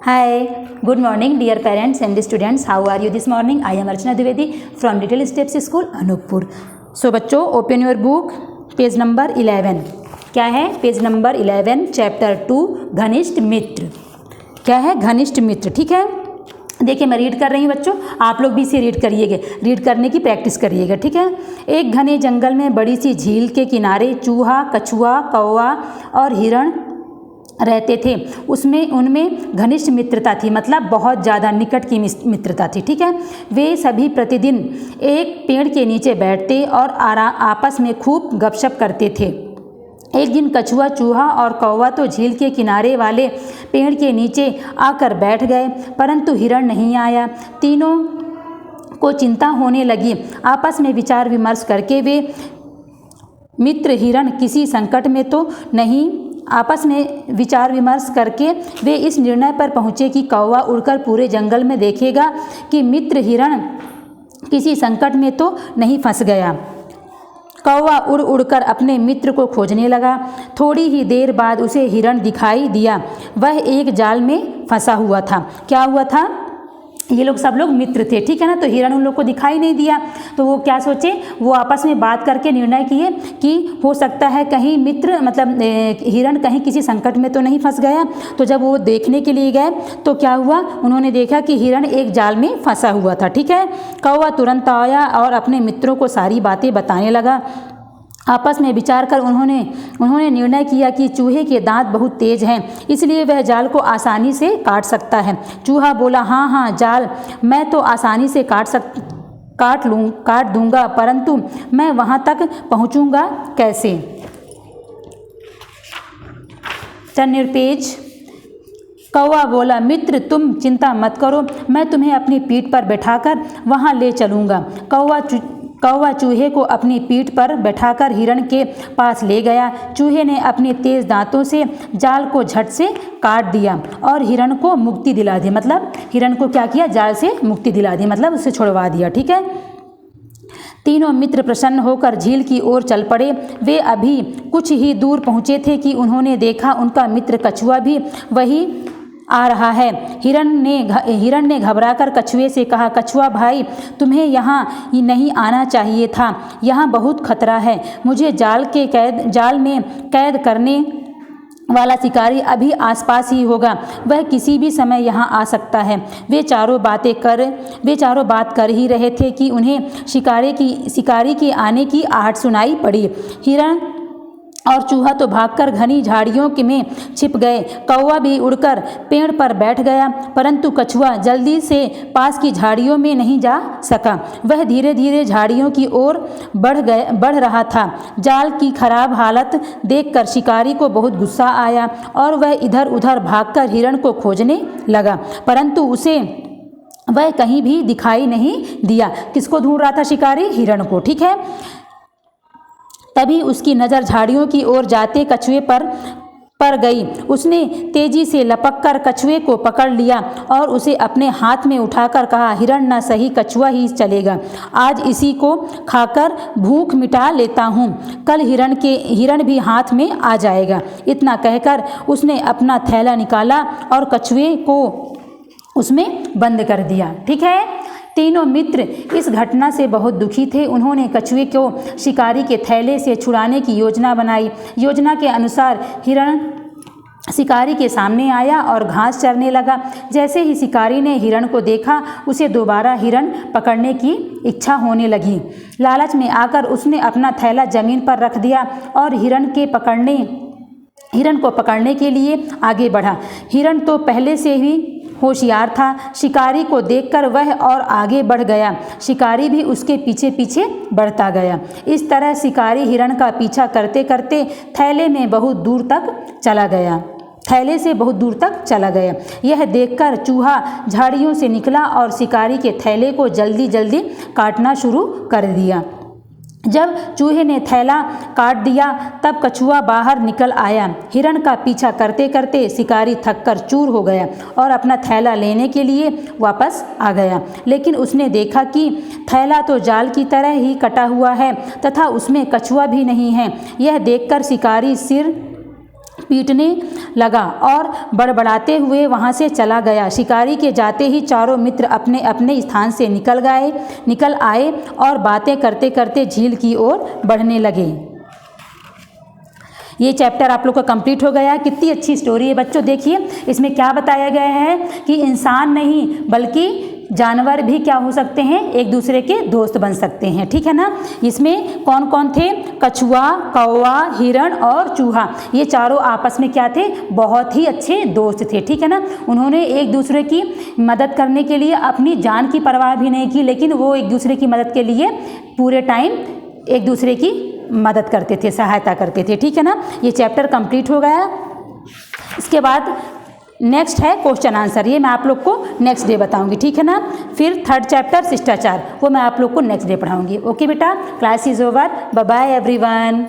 Hi, good morning dear parents and students. How are you this morning? I am Archana Dwivedi from Little Steps School, Anuppur. So बच्चों, open your book, page number 11. क्या है? Page number 11, chapter 2, घनिष्ठ मित्र. क्या है? घनिष्ठ मित्र. ठीक है, देखिए मैं रीड कर रही हूँ बच्चों, आप लोग भी इसे रीड करिएगा, रीड करने की प्रैक्टिस करिएगा. ठीक है. एक घने जंगल में बड़ी सी झील के किनारे चूहा, कछुआ, कौवा और हिरण रहते थे. उनमें घनिष्ठ मित्रता थी, मतलब बहुत ज़्यादा निकट की मित्रता थी. ठीक है. वे सभी प्रतिदिन एक पेड़ के नीचे बैठते और आपस में खूब गपशप करते थे. एक दिन कछुआ, चूहा और कौवा तो झील के किनारे वाले पेड़ के नीचे आकर बैठ गए, परंतु हिरण नहीं आया. तीनों को चिंता होने लगी. आपस में विचार विमर्श करके वे मित्र हिरण किसी संकट में तो नहीं आपस में विचार विमर्श करके वे इस निर्णय पर पहुँचे कि कौवा उड़कर पूरे जंगल में देखेगा कि मित्र हिरण किसी संकट में तो नहीं फंस गया. कौवा उड़ उड़कर अपने मित्र को खोजने लगा. थोड़ी ही देर बाद उसे हिरण दिखाई दिया. वह एक जाल में फंसा हुआ था. क्या हुआ था? ये लोग सब लोग मित्र थे. ठीक है ना. तो हिरण उन लोग को दिखाई नहीं दिया, तो वो क्या सोचे, वो आपस में बात करके निर्णय किए कि हो सकता है कहीं मित्र मतलब हिरण कहीं किसी संकट में तो नहीं फंस गया. तो जब वो देखने के लिए गए तो क्या हुआ, उन्होंने देखा कि हिरण एक जाल में फंसा हुआ था. ठीक है. कौवा तुरंत आया और अपने मित्रों को सारी बातें बताने लगा. आपस में विचार कर उन्होंने निर्णय किया कि चूहे के दांत बहुत तेज हैं, इसलिए वह जाल को आसानी से काट सकता है. चूहा बोला, हाँ जाल मैं तो आसानी से काट दूंगा, परंतु मैं वहाँ तक पहुँचूंगा कैसे? Turn your page. कौवा बोला, मित्र तुम चिंता मत करो, मैं तुम्हें अपनी पीठ पर बैठाकर वहाँ ले चलूँगा. कौवा चूहे को अपनी पीठ पर बैठाकर हिरण के पास ले गया. चूहे ने अपने तेज दांतों से जाल को झट से काट दिया और हिरण को मुक्ति दिला दी. मतलब हिरण को क्या किया, जाल से मुक्ति दिला दी, मतलब उसे छुड़वा दिया. ठीक है. तीनों मित्र प्रसन्न होकर झील की ओर चल पड़े. वे अभी कुछ ही दूर पहुँचे थे कि उन्होंने देखा उनका मित्र कछुआ भी वही आ रहा है. हिरण ने घबराकर कछुए से कहा, कछुआ भाई तुम्हें यहाँ नहीं आना चाहिए था, यहाँ बहुत खतरा है. मुझे जाल में कैद करने वाला शिकारी अभी आसपास ही होगा, वह किसी भी समय यहाँ आ सकता है. वे चारों बात कर ही रहे थे कि उन्हें शिकारी के आने की आहट सुनाई पड़ी. हिरण और चूहा तो भागकर घनी झाड़ियों में छिप गए. कौवा भी उड़कर पेड़ पर बैठ गया, परंतु कछुआ जल्दी से पास की झाड़ियों में नहीं जा सका. वह धीरे धीरे झाड़ियों की ओर बढ़ रहा था. जाल की खराब हालत देखकर शिकारी को बहुत गुस्सा आया और वह इधर उधर भागकर हिरण को खोजने लगा, परंतु उसे वह कहीं भी दिखाई नहीं दिया. किसको ढूंढ रहा था शिकारी? हिरण को. ठीक है. तभी उसकी नज़र झाड़ियों की ओर जाते कछुए पर गई. उसने तेजी से लपककर कछुए को पकड़ लिया और उसे अपने हाथ में उठाकर कहा, हिरण न सही कछुआ ही चलेगा, आज इसी को खाकर भूख मिटा लेता हूँ, कल हिरण भी हाथ में आ जाएगा. इतना कहकर उसने अपना थैला निकाला और कछुए को उसमें बंद कर दिया. ठीक है. तीनों मित्र इस घटना से बहुत दुखी थे. उन्होंने कछुए को शिकारी के थैले से छुड़ाने की योजना बनाई. योजना के अनुसार हिरण शिकारी के सामने आया और घास चरने लगा. जैसे ही शिकारी ने हिरण को देखा, उसे दोबारा हिरण पकड़ने की इच्छा होने लगी. लालच में आकर उसने अपना थैला जमीन पर रख दिया और हिरण को पकड़ने के लिए आगे बढ़ा. हिरण तो पहले से ही होशियार था. शिकारी को देखकर वह और आगे बढ़ गया. शिकारी भी उसके पीछे पीछे बढ़ता गया. इस तरह शिकारी हिरण का पीछा करते करते थैले से बहुत दूर तक चला गया. यह देखकर चूहा झाड़ियों से निकला और शिकारी के थैले को जल्दी जल्दी काटना शुरू कर दिया. जब चूहे ने थैला काट दिया तब कछुआ बाहर निकल आया. हिरण का पीछा करते करते शिकारी थककर चूर हो गया और अपना थैला लेने के लिए वापस आ गया. लेकिन उसने देखा कि थैला तो जाल की तरह ही कटा हुआ है तथा उसमें कछुआ भी नहीं है. यह देखकर शिकारी पीटने लगा और बड़बड़ाते हुए वहाँ से चला गया। शिकारी के जाते ही चारों मित्र अपने अपने स्थान से निकल आए और बातें करते करते झील की ओर बढ़ने लगे। ये चैप्टर आप लोग का कंप्लीट हो गया। कितनी अच्छी स्टोरी है बच्चों। देखिए इसमें क्या बताया गया है कि इंसान नहीं बल्कि जानवर भी क्या हो सकते हैं, एक दूसरे के दोस्त बन सकते हैं। ठीक है ना। इसमें कौन कौन थे? कछुआ, कौवा, हिरण और चूहा। ये चारों आपस में क्या थे? बहुत ही अच्छे दोस्त थे। ठीक है ना। उन्होंने एक दूसरे की मदद करने के लिए अपनी जान की परवाह भी नहीं की, लेकिन वो एक दूसरे की मदद के लिए पूरे टाइम एक दूसरे की मदद करते थे, सहायता करते थे। ठीक है ना। ये चैप्टर कंप्लीट हो गया। इसके बाद नेक्स्ट है क्वेश्चन आंसर। ये मैं आप लोग को नेक्स्ट डे बताऊंगी। ठीक है ना। फिर थर्ड चैप्टर शिष्टाचार, वो मैं आप लोग को नेक्स्ट डे पढ़ाऊंगी। ओके बेटा, class is over. Bye bye everyone.